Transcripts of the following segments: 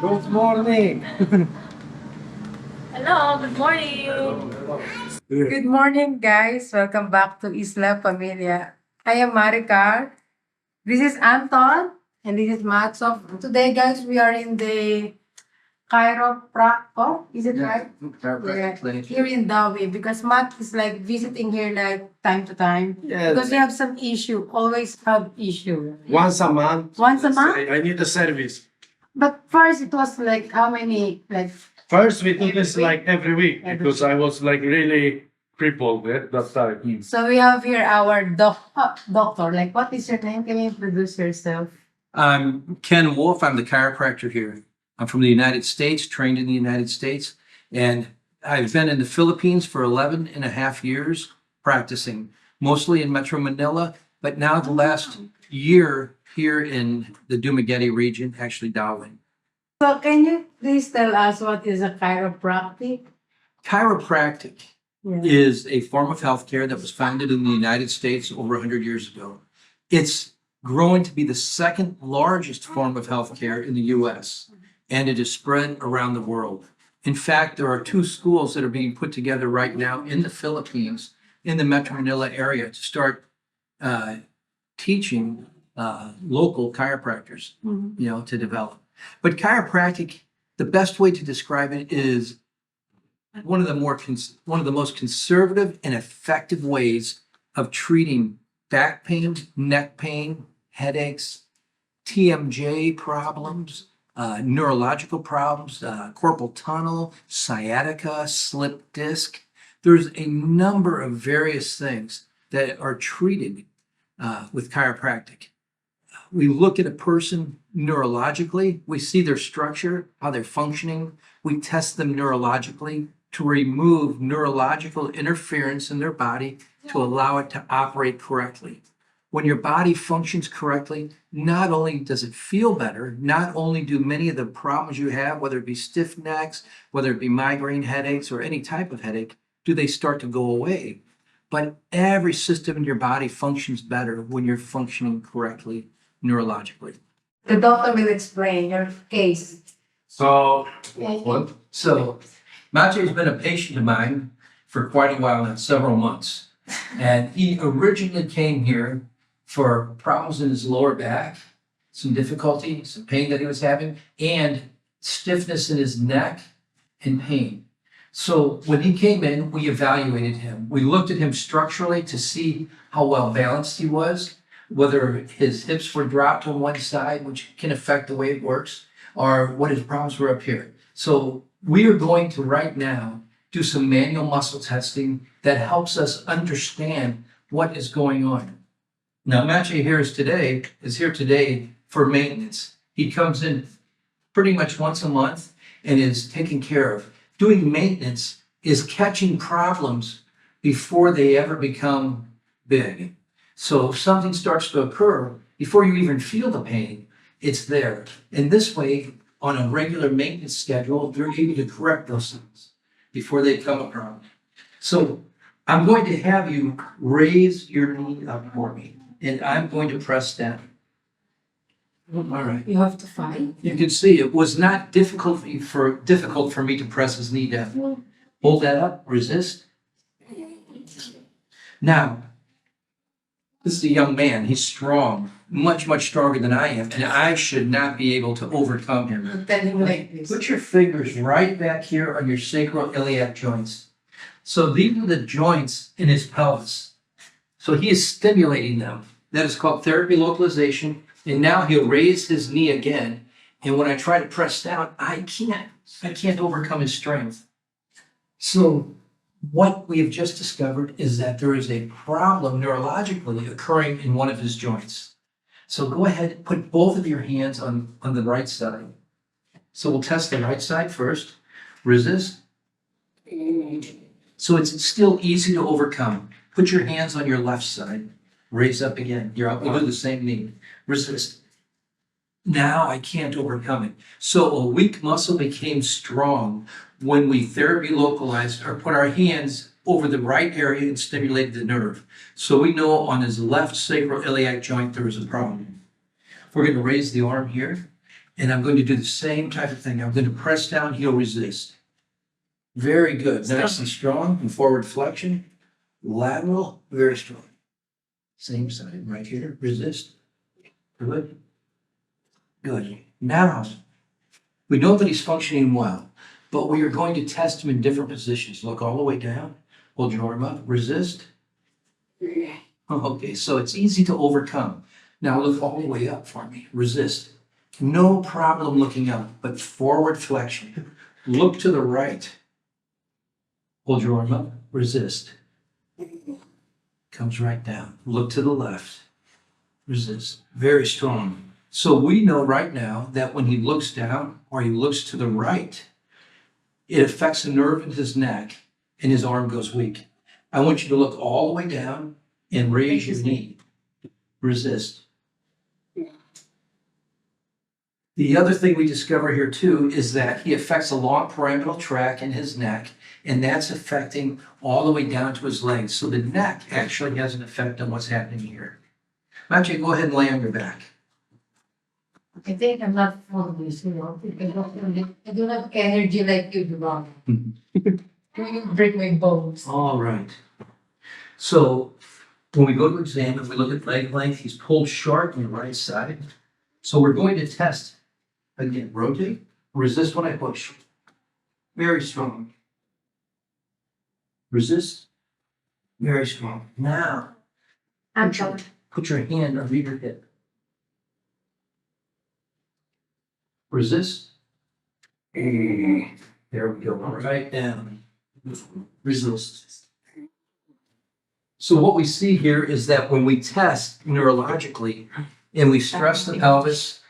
Good morning. Hello, good morning. Good morning, guys. Welcome back to Isla Familia. I am Maricar. This is Anton, and this is Matso. Today, guys, we are in the chiropractor. Is it right? Chiropractic clinic. Here in Dauin, because Matt is like visiting here like time to time. Yes. Because we have some issue. Always have issue. Once a month. Once a month? I need a service. But first, it was like how many? Like First, we do this week? like every week Every because I was like really crippled at that time. so, we have here our doctor. Like, what is your name? Can you introduce yourself? I'm Ken Wolf. I'm the chiropractor here. I'm from the United States, trained in the United States, and I've been in the Philippines for 11 and a half years practicing, mostly in Metro Manila, but now the last year here in the Dumaguete region, actually Dauin. So, can you please tell us what is a chiropractic? Chiropractic Yeah. is a form of healthcare that was founded in the United States over 100 years ago. It's growing to be the second largest form of healthcare in the US, and it is spread around the world. In fact, there are two schools that are being put together right now in the Philippines, in the Metro Manila area, to start teaching local chiropractors, Mhm. to develop. But chiropractic, the best way to describe it is one of the most conservative and effective ways of treating back pain, neck pain, headaches, TMJ problems, neurological problems, carpal tunnel, sciatica, slip disc. There's a number of various things that are treated with chiropractic. We look at a person neurologically, we see their structure, how they're functioning. We test them neurologically to remove neurological interference in their body to allow it to operate correctly. When your body functions correctly, not only does it feel better, not only do many of the problems you have, whether it be stiff necks, whether it be migraine headaches or any type of headache, do they start to go away. But every system in your body functions better when you're functioning correctly neurologically. The doctor will explain your case. So, What? So, Maciej's been a patient of mine for quite a while now, several months. And he originally came here for problems in his lower back, some difficulty, some pain that he was having, and stiffness in his neck and pain. So when he came in, we evaluated him. We looked at him structurally to see how well balanced he was, whether his hips were dropped on one side, which can affect the way it works, or what his problems were up here. So we are going to right now do some manual muscle testing that helps us understand what is going on. Now, Maciej is here today for maintenance. He comes in pretty much once a month and is taken care of. Doing maintenance is catching problems before they ever become big. So if something starts to occur, before you even feel the pain, it's there. And this way, on a regular maintenance schedule, you're able to correct those things before they become a problem. So I'm going to have you raise your knee up for me, and I'm going to press down. All right. You have to fight. You can see it was not difficult for me to press his knee down. Hold that up, resist. Now, this is a young man. He's strong, much, much stronger than I am, and I should not be able to overcome him. I'm telling you like this. Put your fingers right back here on your sacroiliac joints. So these are the joints in his pelvis. So he is stimulating them. That is called therapy localization. And now he'll raise his knee again. And when I try to press down, I can't overcome his strength. So what we have just discovered is that there is a problem neurologically occurring in one of his joints. So go ahead and put both of your hands on the right side. So we'll test the right side first. Resist. So it's still easy to overcome. Put your hands on your left side. Raise up again. You're up. We'll do the same knee. Resist. Now I can't overcome it. So a weak muscle became strong when we therapy localized or put our hands over the right area and stimulated the nerve. So we know on his left sacroiliac joint there is a problem. We're going to raise the arm here. And I'm going to do the same type of thing. I'm going to press down, heel, resist. Very good. Nice and strong and forward flexion. Lateral, very strong. Same side right here. Resist. Good. Good. Now, we know that he's functioning well, but we are going to test him in different positions. Look all the way down. Hold your arm up. Resist. Okay, so it's easy to overcome. Now look all the way up for me. Resist. No problem looking up, but forward flexion. Look to the right. Hold your arm up. Resist. Comes right down. Look to the left. Resist. Very strong. So we know right now that when he looks down or he looks to the right, it affects a nerve in his neck and his arm goes weak. I want you to look all the way down and raise your knee. Resist. The other thing we discover here too is that he affects a long pyramidal tract in his neck, and that's affecting all the way down to his legs. So the neck actually has an effect on what's happening here. Machi, go ahead and lay on your back. I think I'm not full of this, I don't have energy like you do, Mom. You break my bones. All right. So when we go to examine, we look at leg length. He's pulled short on the right side. So we're going to test. Again, rotate. Resist when I push. Very strong. Resist. Very strong. Now, I'm sorry. put your hand under your hip. Resist. There we go. Right down. Resist. So what we see here is that when we test neurologically and we stress the pelvis,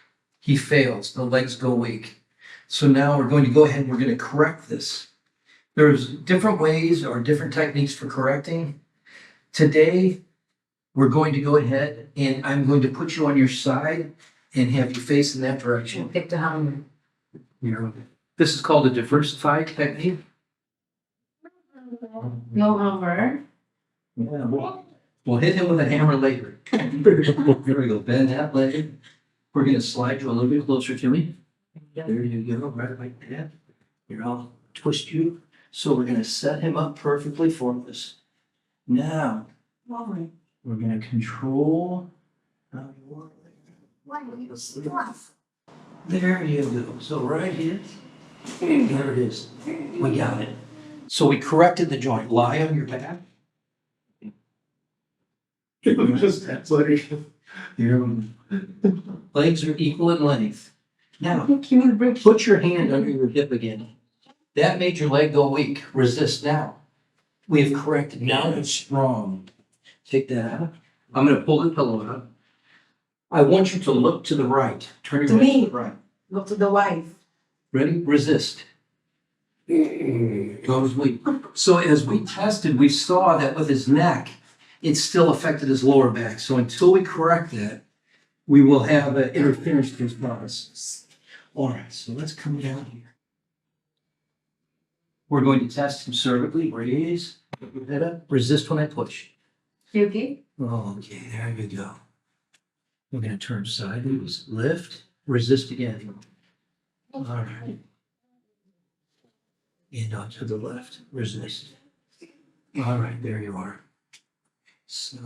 he fails. The legs go weak. So now we're going to go ahead and we're going to correct this. There's different ways or different techniques for correcting. Today, we're going to go ahead and I'm going to put you on your side and have you face in that direction. Take the hammer. This is called a diversified technique. No hammer. Yeah, we'll hit him with a hammer later. Here we go. Bend that leg. We're going to slide you a little bit closer to me. There you go. Right like that. Here, I'll twist you. So we're going to set him up perfectly for this. Now, we're going to control how you want. There you go. So right here. There it is. We got it. So we corrected the joint. Lie on your back. Just translation. Your legs are equal in length. Now, You will break. put your hand under your hip again. That made your leg go weak. Resist now. We have corrected. Now it's strong. Take that out. I'm going to pull the pillow out. I want you to look to the right. Turn your To head me. to the right. Look to the wife. Ready? Resist. Goes weak. So as we tested, we saw that with his neck, it still affected his lower back. So until we correct that, we will have interference with his process. All right, so let's come down here. We're going to test him cervically. Raise, put your head up. Resist when I push. You okay? Okay, there you go. We're going to turn sideways. Lift. Resist again. All right. And on to the left. Resist. All right, there you are. So,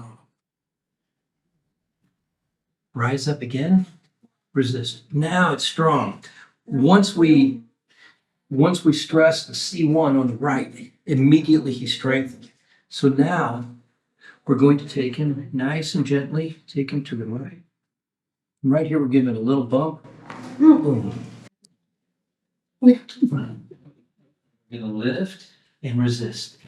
rise up again. Resist. Now it's strong. Once we stress the C1 on the right, immediately he strengthened. So now we're going to take him nice and gently, take him to the right. And right here, we're giving it a little bump. Boom. We're going to lift and resist.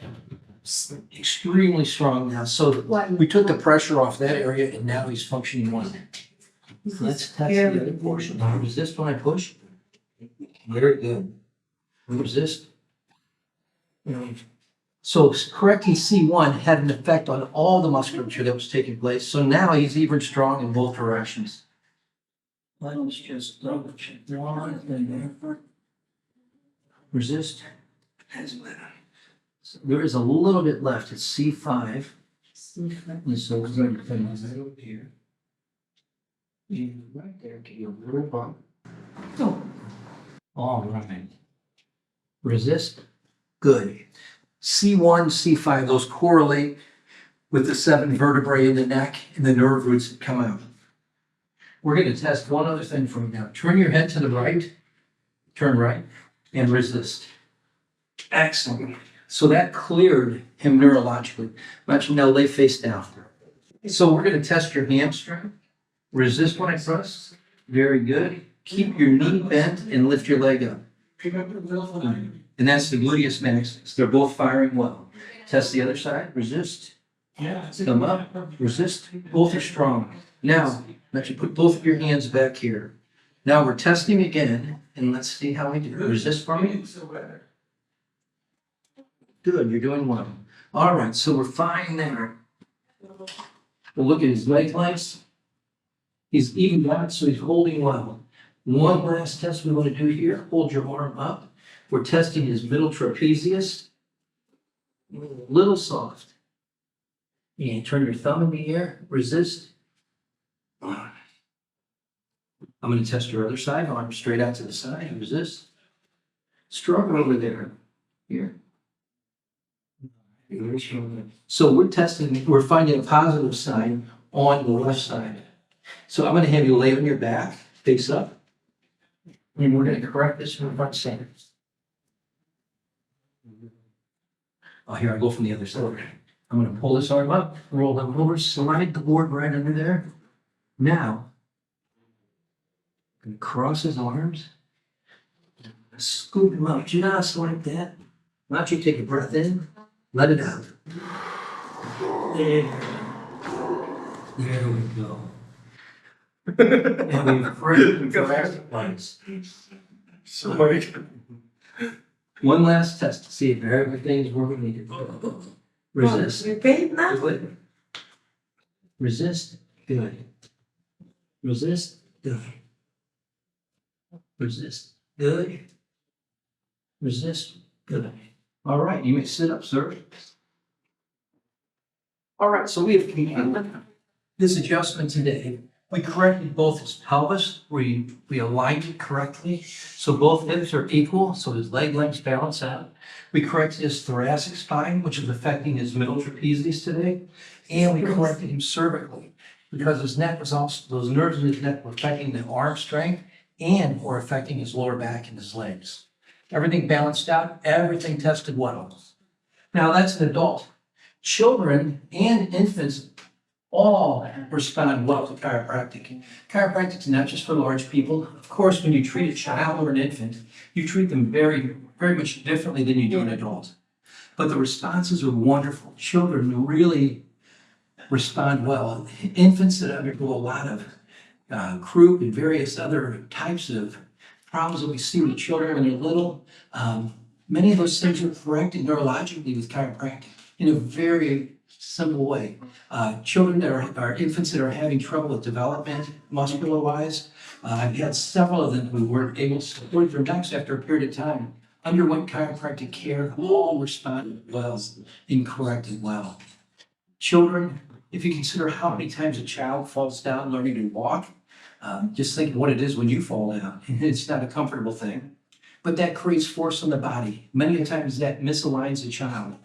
Extremely strong now. So we took the pressure off that area and now he's functioning well. Let's test the other portion. Now resist when I push. Very good. Resist. So correcting C1 had an effect on all the musculature that was taking place. So now he's even strong in both directions. Let's just double check one thing there. Resist. So there is a little bit left. It's C5. And so we're going to come right over here. And right there, give you a little bump. All right. Resist. Good. C1, C5, those correlate with the 7 vertebrae in the neck and the nerve roots that come out. We're going to test one other thing for you now. Turn your head to the right, turn right, and resist. Excellent. So that cleared him neurologically. Now lay face down. So we're going to test your hamstring. Resist when I press. Very good. Keep your knee bent and lift your leg up. And that's the gluteus maximus. They're both firing well. Test the other side. Resist. Come up. Resist. Both are strong. Now, let you put both of your hands back here. Now we're testing again, and let's see how we do. Resist for me. Good, you're doing well. All right, so we're fine there. We'll look at his leg lengths. He's even back, so he's holding well. One last test we want to do here. Hold your arm up. We're testing his middle trapezius. A little soft. And turn your thumb in the air. Resist. I'm going to test your other side. Arm straight out to the side. Resist. Struggle over there. Here. So we're testing, we're finding a positive sign on the left side. So I'm going to have you lay on your back, face up, and we're going to correct this from the front side. Oh, here I go from the other side. I'm going to pull this arm up, roll them over, slide the board right under there. Now, I'm going to cross his arms, scoop him up just like that. Why don't you take a breath in? Let it out. There we go. And we've created thoracic lines. So much. One last test to see if everything's where we need it. Resist. Repeat now. Good. Resist. Good. Resist. Good. Resist. Good. Resist. Good. All right, you may sit up, sir. All right, so we have completed this adjustment today. We corrected both his pelvis. We aligned it correctly. So both hips are equal, so his leg lengths balance out. We corrected his thoracic spine, which is affecting his middle trapezius today. And we corrected him cervically because his neck was also, those nerves in his neck were affecting the arm strength and were affecting his lower back and his legs. Everything balanced out, everything tested well. Now that's an adult. Children and infants all respond well to chiropractic. Chiropractic is not just for large people. Of course, when you treat a child or an infant, you treat them very, very much differently than you do an adult. But the responses are wonderful. Children really respond well. Infants that undergo a lot of croup and various other types of problems that we see with children when they're little, many of those things are corrected neurologically with chiropractic in a very simple way. Children that are infants that are having trouble with development, muscular-wise, I've had several of them who weren't able to support their necks after a period of time, underwent chiropractic care, all responded well and corrected well. Children, if you consider how many times a child falls down learning to walk, just think of what it is when you fall down. It's not a comfortable thing, but that creates force on the body. Many times that misaligns a child.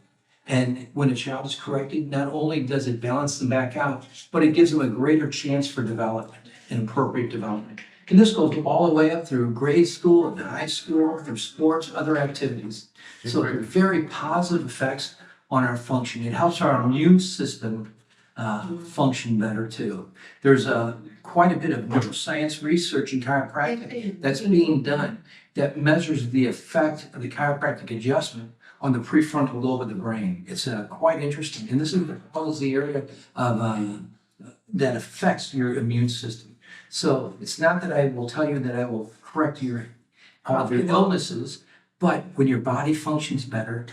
And when a child is corrected, not only does it balance them back out, but it gives them a greater chance for development and appropriate development. And this goes all the way up through grade school and high school, through sports, other activities. So there are very positive effects on our function. It helps our immune system function better too. There's quite a bit of neuroscience research in chiropractic that's being done that measures the effect of the chiropractic adjustment on the prefrontal lobe of the brain. It's quite interesting. And this is the area of, that affects your immune system. So it's not that I will tell you that I will correct your illnesses, but when your body functions better,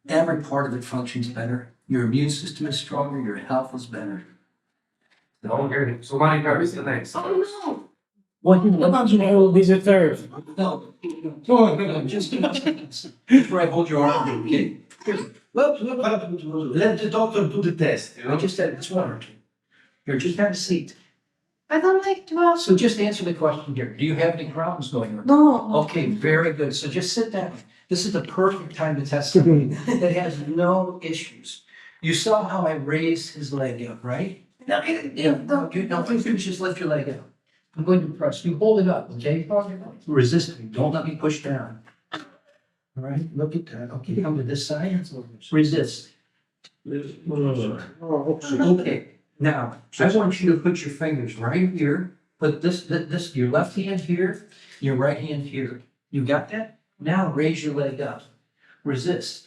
every part of it functions better. Your immune system is stronger, your health is better. Okay, so Monica, what's the next? Oh no. What Functional visitors. No, no, just before I hold your arm, okay? Let the doctor do the test. I just said this one. Here, just have a seat. I don't like 12. So just answer the question here. Do you have any problems going on? No. Okay, very good. So just sit down. This is the perfect time to test somebody that has no issues. You saw how I raised his leg up, right? Now, please do just lift your leg up. I'm going to press. You hold it up, okay? Resist me. Don't let me push down. All right, look at that. Okay, come to this side. Resist. Okay, now, I want you to put your fingers right here. Put this, your left hand here, your right hand here. You got that? Now raise your leg up. Resist.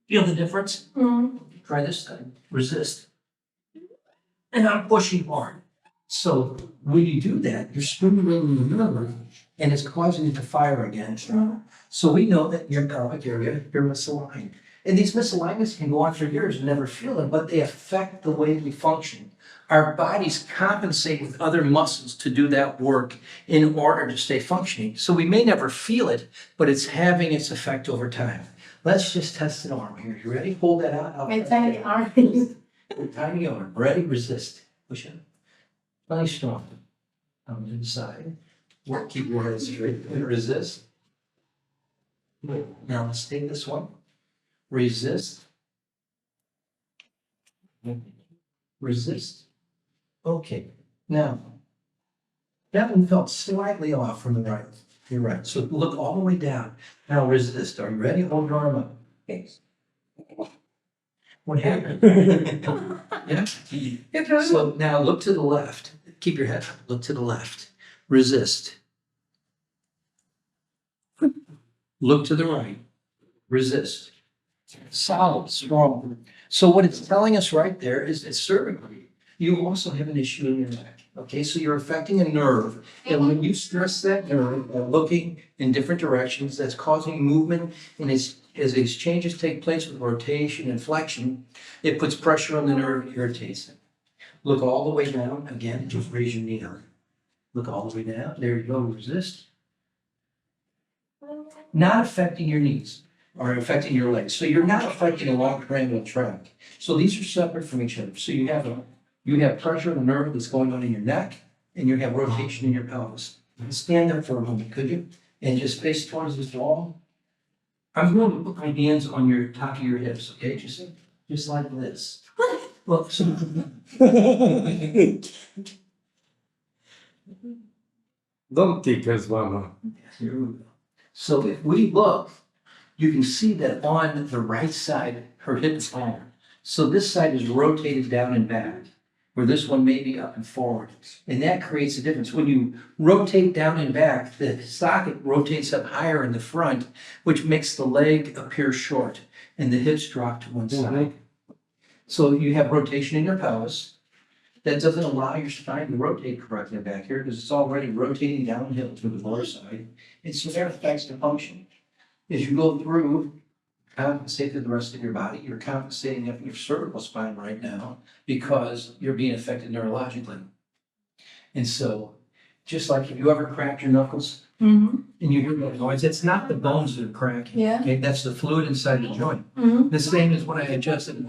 Feel the difference? Try this time. Resist. And I'm pushing hard. So when you do that, you're stimulating the nerve and it's causing it to fire again. So we know that your pelvic area, you're misaligned. And these misalignments can go on for years and never feel them, but they affect the way we function. Our bodies compensate with other muscles to do that work in order to stay functioning. So we may never feel it, but it's having its effect over time. Let's just test an arm here. You ready? Hold that out. My tiny arm. Tiny arm. Ready? Resist. Push it. Plenty strong. On the inside. Work. Keep your head straight. Resist. Now let's take this one. Resist. Resist. Okay. Now, that one felt slightly off from the right. You're right. So look all the way down. Now resist. Are you ready? Hold your arm up. Okay. What happened? Yeah. So now look to the left. Keep your head up. Look to the left. Resist. Look to the right. Resist. Solid, strong. So what it's telling us right there is that cervically, you also have an issue in your neck. Okay, so you're affecting a nerve. And when you stress that nerve by looking in different directions, that's causing movement. And as these changes take place with rotation and flexion, it puts pressure on the nerve, irritates it. Look all the way down. Again, just raise your knee up. Look all the way down. There you go. Resist. Not affecting your knees or affecting your legs. So you're not affecting a long pyramidal tract. So these are separate from each other. So you have pressure on the nerve that's going on in your neck, and you have rotation in your pelvis. Stand up for a moment, could you? And just face towards this wall. I'm going to put my hands on your top of your hips, okay? Just like this. Well, so Don't take us, Mama. here we go. So if we look, you can see that on the right side, her hip is higher. So this side is rotated down and back, where this one may be up and forward. And that creates a difference. When you rotate down and back, the socket rotates up higher in the front, which makes the leg appear short and the hips drop to one side. So you have rotation in your pelvis. That doesn't allow your spine to rotate correctly back here because it's already rotating downhill to the lower side. And so that affects the function. As you go through, compensate to the rest of your body, you're compensating up your cervical spine right now because you're being affected neurologically. And so, just like if you ever cracked your knuckles and you hear that noise, it's not the bones that are cracking. Yeah. Okay, that's the fluid inside the joint. The same as when I adjusted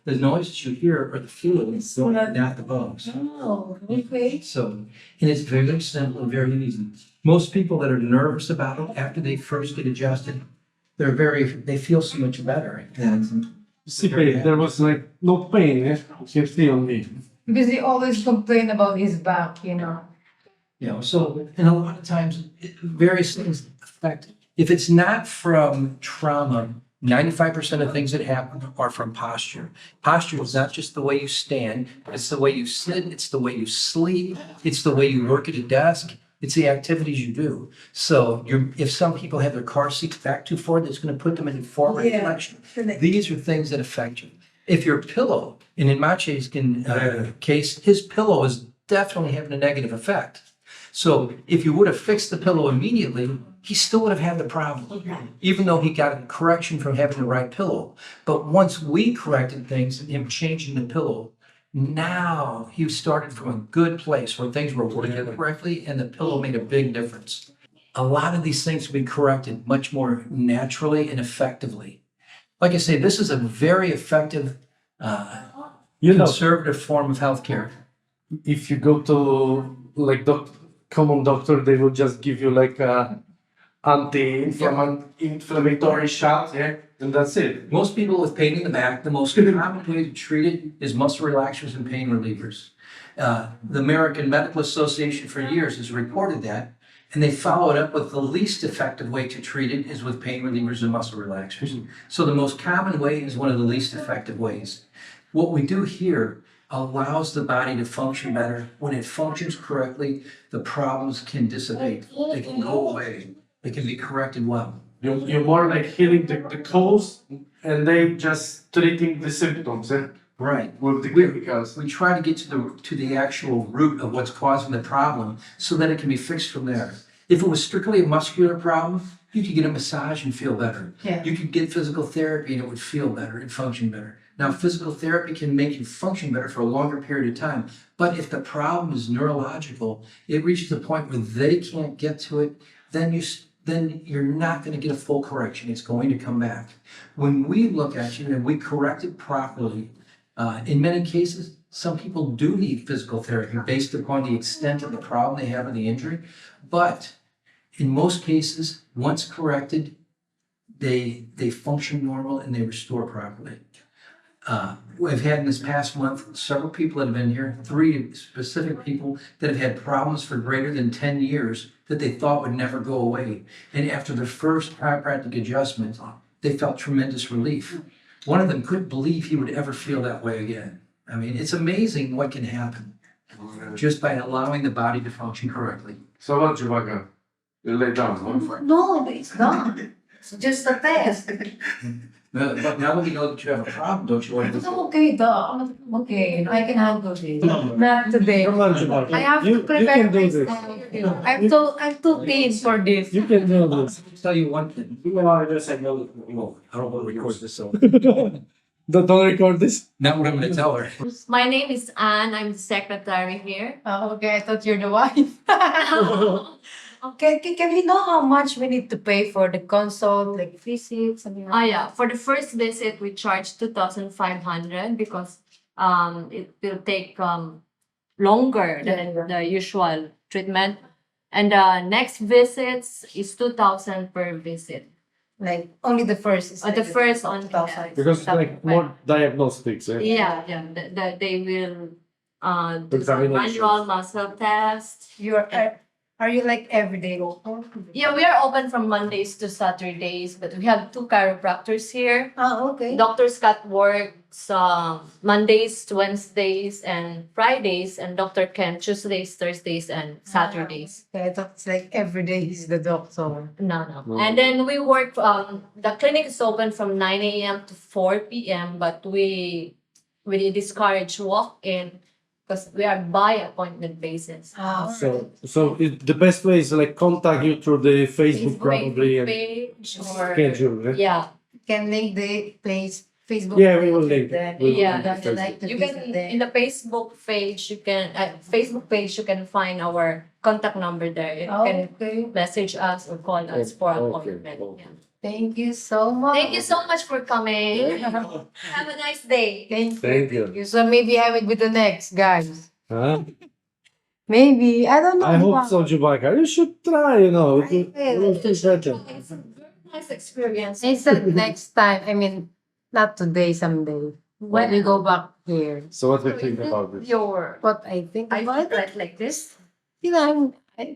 the noises you hear are the fluid, not the bones. Oh, okay. So, and it's very simple and very easy. Most people that are nervous about it after they first get adjusted, they feel so much better. See, babe, there was like no pain, eh? You see on me. Because he always complain about his back, you know. So, and a lot of times, various things affect. If it's not from trauma, 95% of things that happen are from posture. Posture is not just the way you stand, it's the way you sit, it's the way you sleep, it's the way you work at a desk, it's the activities you do. So if some people have their car seats back too far, that's going to put them in forward flexion. These are things that affect you. If your pillow, and in Maciej's case, his pillow is definitely having a negative effect. So if you would have fixed the pillow immediately, he still would have had the problem, even though he got a correction from having the right pillow. But once we corrected things and him changing the pillow, now he started from a good place where things were working correctly and the pillow made a big difference. A lot of these things will be corrected much more naturally and effectively. Like I say, this is a very effective You know, conservative form of healthcare. if you go to like common doctor, they will just give you like a anti-inflammatory shot, yeah, and that's it. Most people with pain in the back, the most common way to treat it is muscle relaxers and pain relievers. The American Medical Association for years has reported that, and they follow it up with the least effective way to treat it is with pain relievers and muscle relaxers. So the most common way is one of the least effective ways. What we do here allows the body to function better. When it functions correctly, the problems can dissipate. They can go away. They can be corrected well. You're more like healing the cause, and they just treating the symptoms, eh? Right. With the chemicals. We try to get to the actual root of what's causing the problem so that it can be fixed from there. If it was strictly a muscular problem, you could get a massage and feel better. Yeah. You could get physical therapy and it would feel better and function better. Now, physical therapy can make you function better for a longer period of time. But if the problem is neurological, it reaches a point where they can't get to it, then you're not going to get a full correction. It's going to come back. When we look at you and we correct it properly, in many cases, some people do need physical therapy based upon the extent of the problem they have or the injury. But in most cases, once corrected, they function normal and they restore properly. We've had in this past month several people that have been here, 3 specific people that have had problems for greater than 10 years that they thought would never go away. And after their first chiropractic adjustment, they felt tremendous relief. One of them couldn't believe he would ever feel that way again. I mean, it's amazing what can happen just by allowing the body to function correctly. So what, Chewbacca? You lay down, no? No, it's not. It's just a test. But now that we know that you have a problem, don't you want It's to? okay, though. Okay, I can handle this. Not today. Come on, Chewbacca. I have you to prepare can do this. myself. I'm too thin for this. You can do this. I'll tell you one thing. You know, I just said no. I don't want to record this, so Don't record this. not what I'm going to tell her. My name is Anne. I'm the secretary here. Oh, okay, I thought you're the wife. Can we know how much we need to pay for the consult, like visits, something like Oh yeah, for the first visit we charge 2,500 because it will take longer than the usual treatment, and the next visits is 2,000 per visit. like only the first is The like first on 2,000. Because it's like more diagnostics, eh? Yeah, they will do some Examination. manual muscle test. Are you like everyday open? Yeah, we are open from Mondays to Saturdays, but we have 2 chiropractors here. Oh, okay. Dr. Scott works Mondays, Wednesdays, and Fridays, and Dr. Ken Tuesdays, Thursdays, and Saturdays. Okay, I thought it's like every day he's the doctor. No. No. And then we work. The clinic is open from 9 a.m. to 4 p.m. But we discourage walk-in because we are by appointment basis. Ah, So the best way is like contact you through the Facebook probably and page or schedule, eh? yeah. can link the page, Facebook. Yeah, we will link. Then We will Yeah, link that's Facebook. like the You can visit in the Facebook page you can find our contact number there. You Oh, can okay. message us or call us for Okay, appointment. okay. Yeah. Thank you so much. Thank you so much for coming. Have a nice day. Thank you. So maybe I will be the next, guys. Huh? Maybe. I don't know. I hope so, Chewbacca. You should try, you know. It will feel better. It's a very nice experience. I said next time. I mean, not today, someday. When we go back here. So what do you think about this? Your What I think I about it. like this. You know, I'm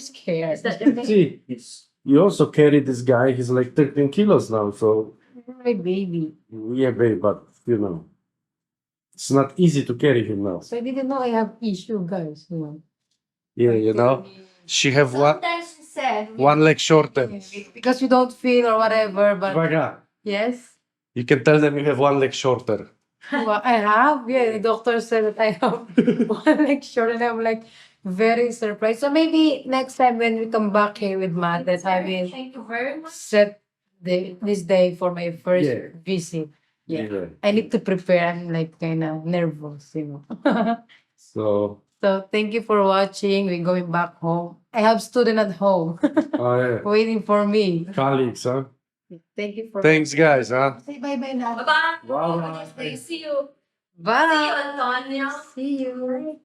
scared. Is that the See, you also carry this guy. He's like 13 kilos now. So, My baby. yeah, babe, but, you know, it's not easy to carry him now. So I didn't know I have issue, guys. You know. Yeah, you know, she have Sometimes she said one leg shorter. Because you don't feel or whatever, but Chewbacca, yes. you can tell them you have one leg shorter. Well, I have. Yeah, the doctor said that I have one leg short, and I'm like very surprised. So maybe next time when we come back here with Matt, that I will Thank you very much. set this day for my first Yeah. visit. Yeah. I need to prepare. I'm like kind of nervous, you know. So, So thank you for watching. We're going back home. I have student at home oh yeah, waiting for me. colleagues, huh? Thank you for Thanks, guys, huh? Say bye-bye now. Bye-bye. Bye-bye. Have a nice day. See you. Bye. See you, Antonio. See you.